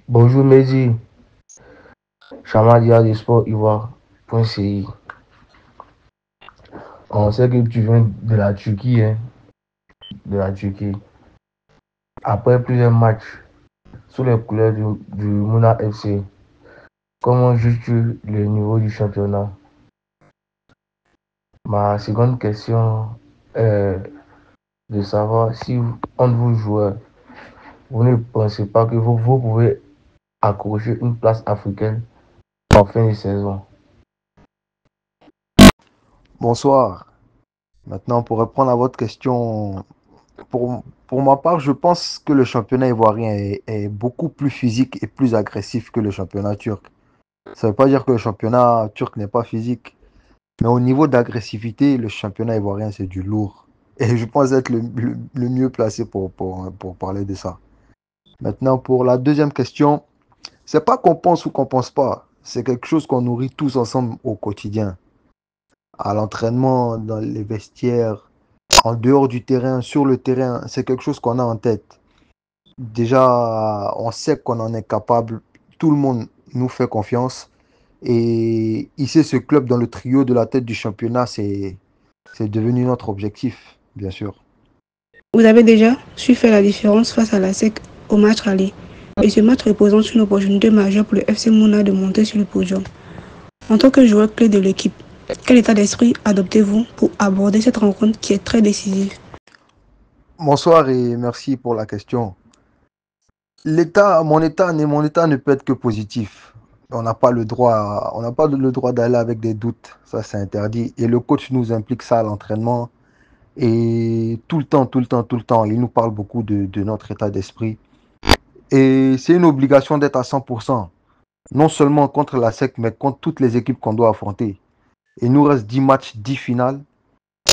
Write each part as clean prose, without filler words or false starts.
Bonjour Mehdi, Chamadia du sport Ivoire.ci. On sait que tu viens de la Turquie, hein, de la Turquie. Après plusieurs matchs sous les couleurs du Mouna FC, comment juges-tu le niveau du championnat? Ma seconde question est de savoir si un de vos joueurs, vous ne pensez pas que vous pouvez accrocher une place africaine en fin de saison. Bonsoir. Maintenant, pour répondre à votre question, pour ma part, je pense que le championnat ivoirien est beaucoup plus physique et plus agressif que le championnat turc. Ça ne veut pas dire que le championnat turc n'est pas physique, mais au niveau d'agressivité, le championnat ivoirien, c'est du lourd. Et je pense être le mieux placé pour parler de ça. Maintenant, pour la deuxième question, c'est pas qu'on pense ou qu'on pense pas. C'est quelque chose qu'on nourrit tous ensemble au quotidien. À l'entraînement, dans les vestiaires, en dehors du terrain, sur le terrain, c'est quelque chose qu'on a en tête. Déjà, on sait qu'on en est capable. Tout le monde nous fait confiance. Et ici, ce club dans le trio de la tête du championnat, c'est devenu notre objectif, bien sûr. Vous avez déjà su faire la différence face à la SEC au match aller. Et ce match représente une opportunité majeure pour le FC Mouna de monter sur le podium. En tant que joueur clé de l'équipe, quel état d'esprit adoptez-vous pour aborder cette rencontre qui est très décisive? Bonsoir et merci pour la question. Mon état ne peut être que positif. On n'a pas le droit d'aller avec des doutes. Ça, c'est interdit. Et le coach nous implique ça à l'entraînement. Et tout le temps, tout le temps, tout le temps, il nous parle beaucoup de notre état d'esprit. Et c'est une obligation d'être à 100%, non seulement contre la SEC, mais contre toutes les équipes qu'on doit affronter. Il nous reste 10 matchs, 10 finales.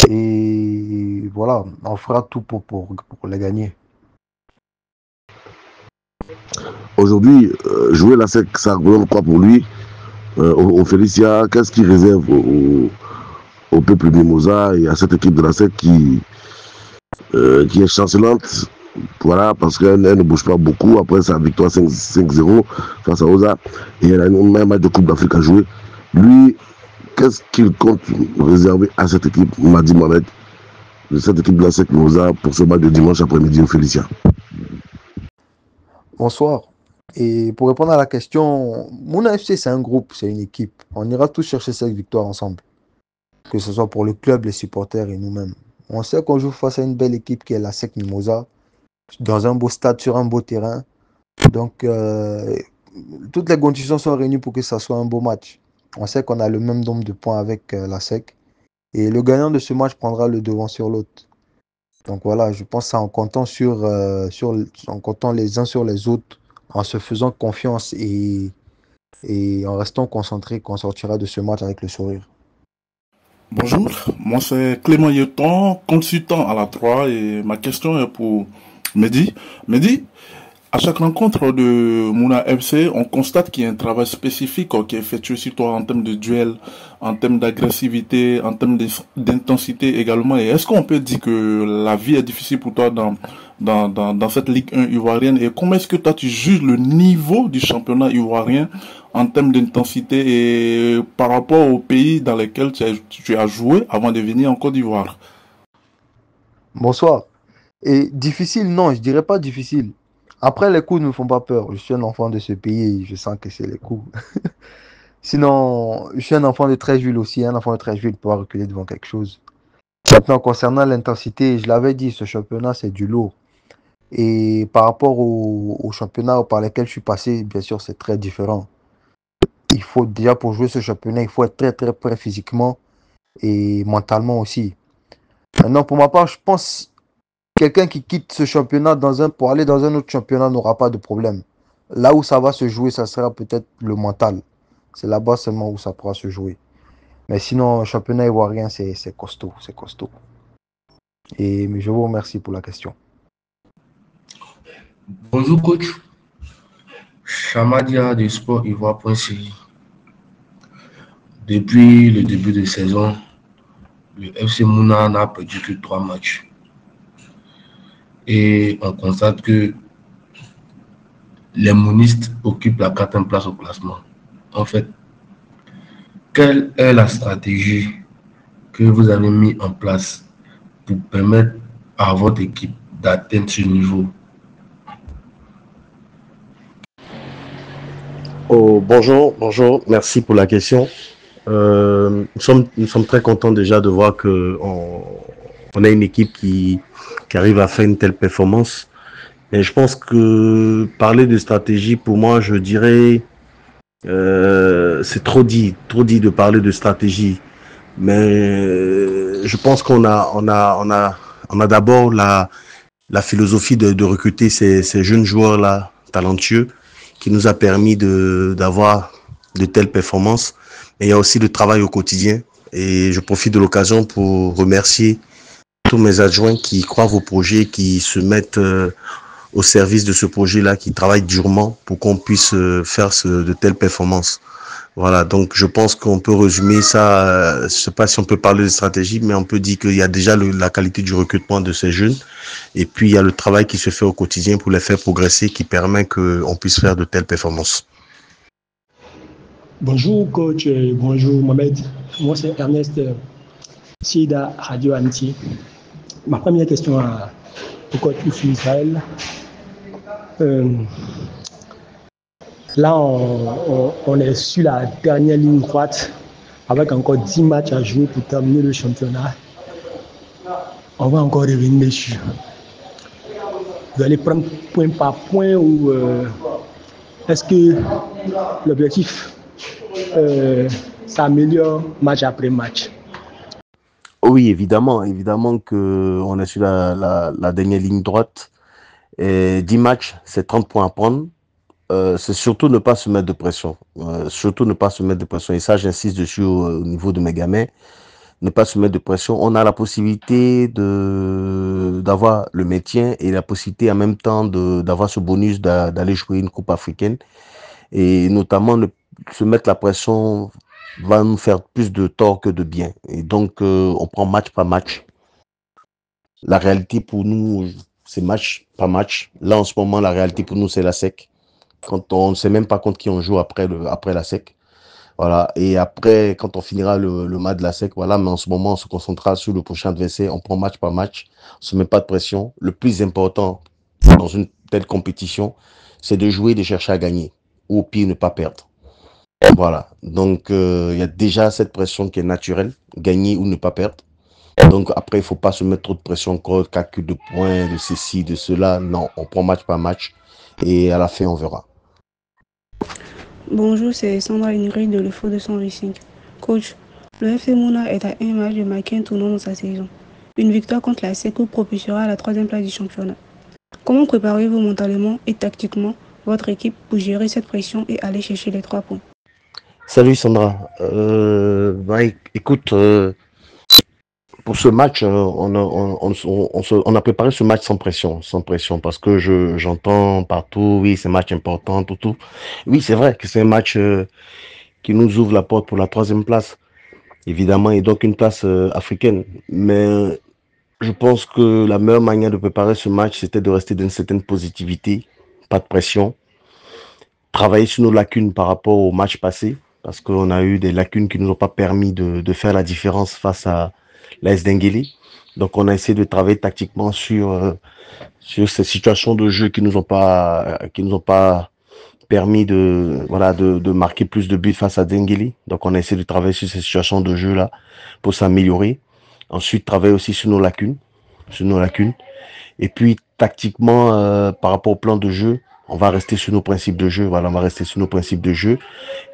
Et voilà, on fera tout pour les gagner. Aujourd'hui, jouer la SEC, ça représente quoi pour lui? Au Félicia, qu'est-ce qu'il réserve au peuple mimosa et à cette équipe de la SEC qui est chancelante? Voilà, parce qu'elle ne bouge pas beaucoup après sa victoire 5-0 face à Oza. Et elle a un match de Coupe d'Afrique à jouer. Lui, qu'est-ce qu'il compte réserver à cette équipe, Madi Mohamed, de cette équipe de la SEC Moza pour ce match de dimanche après-midi au Félicia? Bonsoir. Et pour répondre à la question, Mouna FC, c'est un groupe, c'est une équipe. On ira tous chercher cette victoire ensemble, que ce soit pour le club, les supporters et nous-mêmes. On sait qu'on joue face à une belle équipe qui est la SEC Mimosa, dans un beau stade, sur un beau terrain. Donc, toutes les conditions sont réunies pour que ça soit un beau match. On sait qu'on a le même nombre de points avec la SEC. Et le gagnant de ce match prendra le devant sur l'autre. Donc voilà, je pense ça en comptant en comptant les uns sur les autres, en se faisant confiance et en restant concentré qu'on sortira de ce match avec le sourire. Bonjour, moi c'est Clément Yeton, consultant à la 3 et ma question est pour Mehdi. Mehdi, à chaque rencontre de Mouna FC, on constate qu'il y a un travail spécifique qui est effectué sur toi en termes de duel, en termes d'agressivité, en termes d'intensité également. Et est-ce qu'on peut dire que la vie est difficile pour toi dans cette Ligue 1 ivoirienne? Et comment est-ce que toi tu juges le niveau du championnat ivoirien en termes d'intensité et par rapport aux pays dans lesquels tu as joué avant de venir en Côte d'Ivoire? Bonsoir. Et difficile, non, je dirais pas difficile. Après, les coups ne me font pas peur. Je suis un enfant de ce pays et je sens que c'est les coups. Sinon, je suis un enfant de Treichville aussi. Un enfant de Treichville ne peut pas reculer devant quelque chose. Maintenant, concernant l'intensité, je l'avais dit, ce championnat, c'est du lourd. Et par rapport au championnat par lesquels je suis passé, bien sûr, c'est très différent. Il faut déjà, pour jouer ce championnat, il faut être très, très prêt physiquement et mentalement aussi. Maintenant, pour ma part, je pense quelqu'un qui quitte ce championnat pour aller dans un autre championnat n'aura pas de problème. Là où ça va se jouer, ça sera peut-être le mental. C'est là-bas seulement où ça pourra se jouer. Mais sinon, le championnat ivoirien, c'est costaud, c'est costaud. Mais je vous remercie pour la question. Bonjour coach, Chamadia du sport Ivoire.ci. Depuis le début de saison, le FC Mouna n'a perdu que 3 matchs. Et on constate que les Moonistes occupent la 4e place au classement. En fait, quelle est la stratégie que vous avez mis en place pour permettre à votre équipe d'atteindre ce niveau? Oh, bonjour, merci pour la question. Nous sommes très contents déjà de voir on a une équipe qui arrive à faire une telle performance. Et je pense que parler de stratégie, pour moi, je dirais, c'est trop dit de parler de stratégie. Mais je pense qu'on a d'abord la philosophie de recruter ces jeunes joueurs là talentueux qui nous a permis d'avoir de telles performances. Et il y a aussi le travail au quotidien. Et je profite de l'occasion pour remercier tous mes adjoints qui croient au projet, qui se mettent au service de ce projet-là, qui travaillent durement pour qu'on puisse faire de telles performances. Voilà, donc je pense qu'on peut résumer ça, je ne sais pas si on peut parler de stratégie, mais on peut dire qu'il y a déjà la qualité du recrutement de ces jeunes, et puis il y a le travail qui se fait au quotidien pour les faire progresser, qui permet qu'on puisse faire de telles performances. Bonjour coach, bonjour Mohamed, moi c'est Ernest Sida Radio Anti. Ma première question au coach Israël. Là, on est sur la dernière ligne droite avec encore 10 matchs à jouer pour terminer le championnat. On va encore revenir dessus. Vous allez prendre point par point ou est-ce que l'objectif s'améliore match après match? Oui, évidemment qu'on est sur la dernière ligne droite. Et 10 matchs, c'est 30 points à prendre. C'est surtout ne pas se mettre de pression. Et ça, j'insiste dessus au niveau de mes gamins. Ne pas se mettre de pression. On a la possibilité d'avoir le maintien et la possibilité en même temps d'avoir ce bonus d'aller jouer une coupe africaine. Et notamment, se mettre la pression va nous faire plus de tort que de bien. Et donc, on prend match par match. La réalité pour nous, c'est match par match. Là, en ce moment, la réalité pour nous, c'est la SEC. Quand on ne sait même pas contre qui on joue après la SEC. Voilà. Et après, quand on finira le match de la SEC, voilà. Mais en ce moment, on se concentrera sur le prochain adversaire. On prend match par match. On ne se met pas de pression. Le plus important dans une telle compétition, c'est de jouer, de chercher à gagner. Ou au pire, ne pas perdre. Voilà. Donc, il y a déjà cette pression qui est naturelle. Gagner ou ne pas perdre. Donc, après, il ne faut pas se mettre trop de pression encore. Calcul de points, de ceci, de cela. Non, on prend match par match. Et à la fin, on verra. Bonjour, c'est Sandra Ingrid de Le Faux de Son Racing. Coach, le FC Mouna est à un match de marquer un tournant dans sa saison. Une victoire contre la SEC propulsera à la 3e place du championnat. Comment préparez-vous mentalement et tactiquement votre équipe pour gérer cette pression et aller chercher les 3 points? Salut Sandra. Écoute, pour ce match, on a préparé ce match sans pression, parce que j'entends partout, oui, c'est un match important, tout. Oui, c'est vrai que c'est un match qui nous ouvre la porte pour la 3e place, évidemment, et donc une place africaine. Mais je pense que la meilleure manière de préparer ce match, c'était de rester dans une certaine positivité, pas de pression, travailler sur nos lacunes par rapport au match passé, parce qu'on a eu des lacunes qui ne nous ont pas permis de faire la différence face à l'AS Dengueli. Donc on a essayé de travailler tactiquement sur ces situations de jeu qui nous ont pas permis de marquer plus de buts face à Dengueli. Donc on a essayé de travailler sur ces situations de jeu là pour s'améliorer. Ensuite travailler aussi sur nos lacunes. Et puis tactiquement par rapport au plan de jeu, on va rester sur nos principes de jeu. Voilà, on va rester sur nos principes de jeu.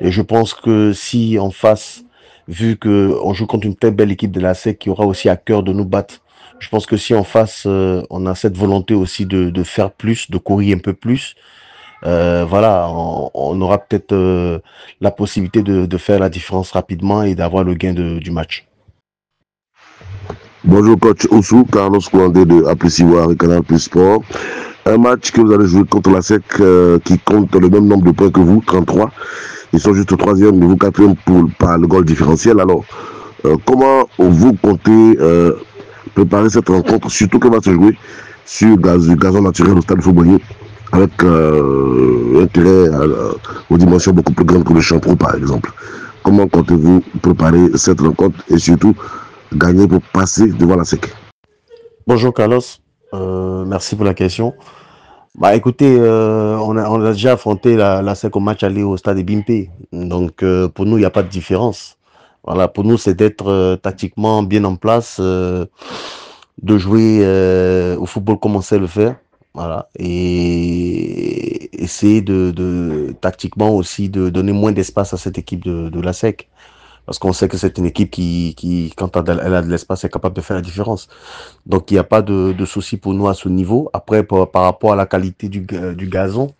Et je pense que si en face, vu qu'on joue contre une telle belle équipe de la SEC qui aura aussi à cœur de nous battre, je pense que si en face, on a cette volonté aussi de faire plus, de courir un peu plus, voilà, on aura peut-être la possibilité de faire la différence rapidement et d'avoir le gain du match. Bonjour coach Oussou, Carlos Kouandé de Apprecivoir et Canal Plus Sport. Un match que vous allez jouer contre la SEC qui compte le même nombre de points que vous, 33. Ils sont juste au 3e, mais vous 4e par le goal différentiel. Alors, comment vous comptez préparer cette rencontre, surtout qu'elle va se jouer sur du gazon naturel au Stade Faubourg avec intérêt aux dimensions beaucoup plus grandes que le champ pro, par exemple. Comment comptez-vous préparer cette rencontre et surtout gagner pour passer devant la SEC? Bonjour Carlos, merci pour la question. Bah écoutez, on a déjà affronté la SEC au match aller au stade de Bimpe. Donc pour nous, il n'y a pas de différence. Voilà, pour nous, c'est d'être tactiquement bien en place, de jouer au football comme on sait le faire. Voilà, et essayer tactiquement aussi de donner moins d'espace à cette équipe de la SEC. Parce qu'on sait que c'est une équipe qui, quand elle a de l'espace, est capable de faire la différence. Donc, il n'y a pas de souci pour nous à ce niveau. Après, par rapport à la qualité du gazon,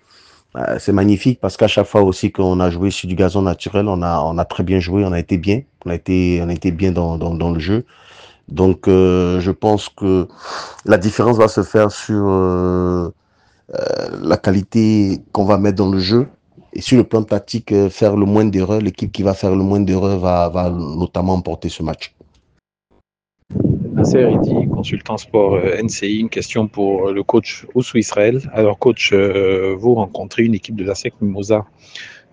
c'est magnifique parce qu'à chaque fois aussi qu'on a joué sur du gazon naturel, on a très bien joué, on a été bien. On a été bien dans le jeu. Donc, je pense que la différence va se faire sur la qualité qu'on va mettre dans le jeu. Et sur le plan tactique, faire le moins d'erreurs, l'équipe qui va faire le moins d'erreurs va notamment emporter ce match. Nasser Idi, consultant sport NCI, une question pour le coach Oussou Israël. Alors coach, vous rencontrez une équipe de la SEC Mimosa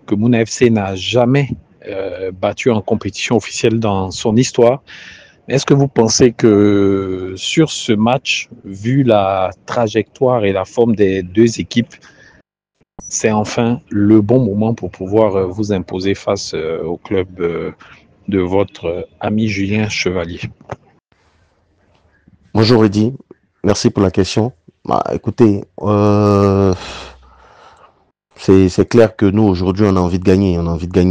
que Mouna FC n'a jamais battu en compétition officielle dans son histoire. Est-ce que vous pensez que sur ce match, vu la trajectoire et la forme des deux équipes, c'est enfin le bon moment pour pouvoir vous imposer face au club de votre ami Julien Chevalier? Bonjour Eddy, merci pour la question. Bah, écoutez, c'est clair que nous aujourd'hui on a envie de gagner,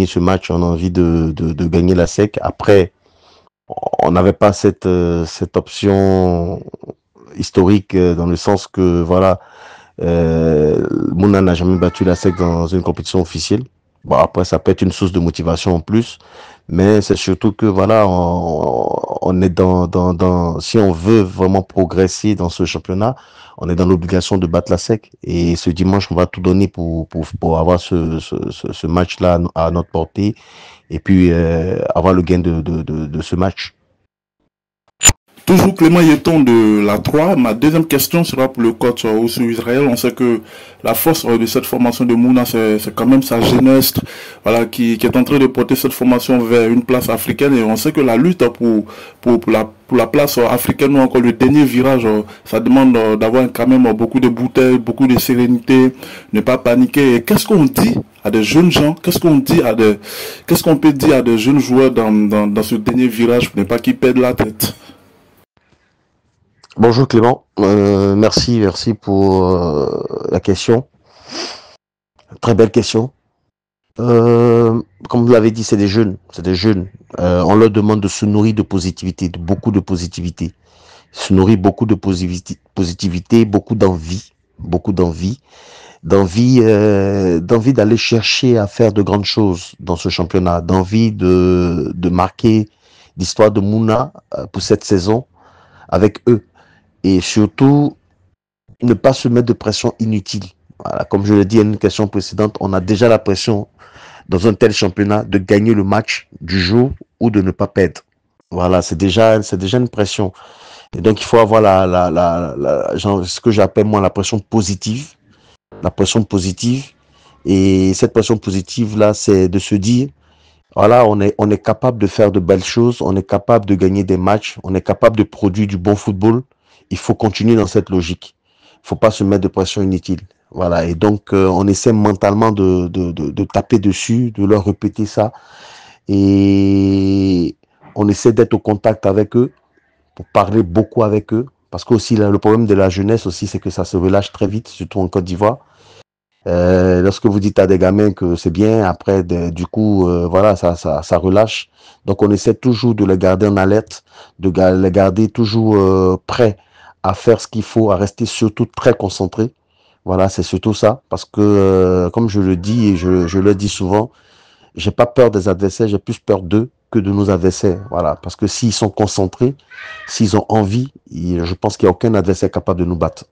ce match, on a envie de gagner la SEC. Après, on n'avait pas cette option historique dans le sens que voilà, Mouna n'a jamais battu la SEC dans une compétition officielle. Bon, après, ça peut être une source de motivation en plus, mais c'est surtout que voilà, on est si on veut vraiment progresser dans ce championnat, on est dans l'obligation de battre la SEC. Et ce dimanche, on va tout donner pour avoir ce match-là à notre portée et puis avoir le gain de ce match. Toujours Clément Yeton de la 3. Ma deuxième question sera pour le coach Oussou Israël. On sait que la force de cette formation de Mouna, c'est quand même sa jeunesse, voilà, qui est en train de porter cette formation vers une place africaine. Et on sait que la lutte pour la place africaine ou encore le dernier virage, ça demande d'avoir quand même beaucoup de bouteilles, beaucoup de sérénité, ne pas paniquer. Et qu'est-ce qu'on dit à des jeunes gens, qu'est-ce qu'on peut dire à des jeunes joueurs dans ce dernier virage pour ne pas qu'ils perdent la tête? Bonjour Clément, merci pour la question. Très belle question. Comme vous l'avez dit, c'est des jeunes. On leur demande de se nourrir de positivité, de beaucoup de positivité. Se nourrir beaucoup de positivité, beaucoup d'envie d'aller chercher à faire de grandes choses dans ce championnat, d'envie de marquer l'histoire de Mouna pour cette saison avec eux. Et surtout, ne pas se mettre de pression inutile. Voilà, comme je l'ai dit à une question précédente, on a déjà la pression dans un tel championnat de gagner le match du jour ou de ne pas perdre. Voilà, c'est déjà une pression. Et donc, il faut avoir ce que j'appelle moi la pression positive. La pression positive. Et cette pression positive-là, c'est de se dire, voilà, on est capable de faire de belles choses, on est capable de gagner des matchs, on est capable de produire du bon football. Il faut continuer dans cette logique. Il ne faut pas se mettre de pression inutile. Voilà. Et donc, on essaie mentalement de taper dessus, de leur répéter ça. Et on essaie d'être au contact avec eux, pour parler beaucoup avec eux. Parce que aussi, le problème de la jeunesse aussi, c'est que ça se relâche très vite, surtout en Côte d'Ivoire. Lorsque vous dites à des gamins que c'est bien, après, du coup, voilà, ça relâche. Donc, on essaie toujours de les garder en alerte, de les garder toujours prêts à faire ce qu'il faut, à rester surtout très concentré. Voilà, c'est surtout ça. Parce que, comme je le dis et je le dis souvent, j'ai pas peur des adversaires, j'ai plus peur d'eux que de nos adversaires. Voilà, parce que s'ils sont concentrés, s'ils ont envie, je pense qu'il n'y a aucun adversaire capable de nous battre.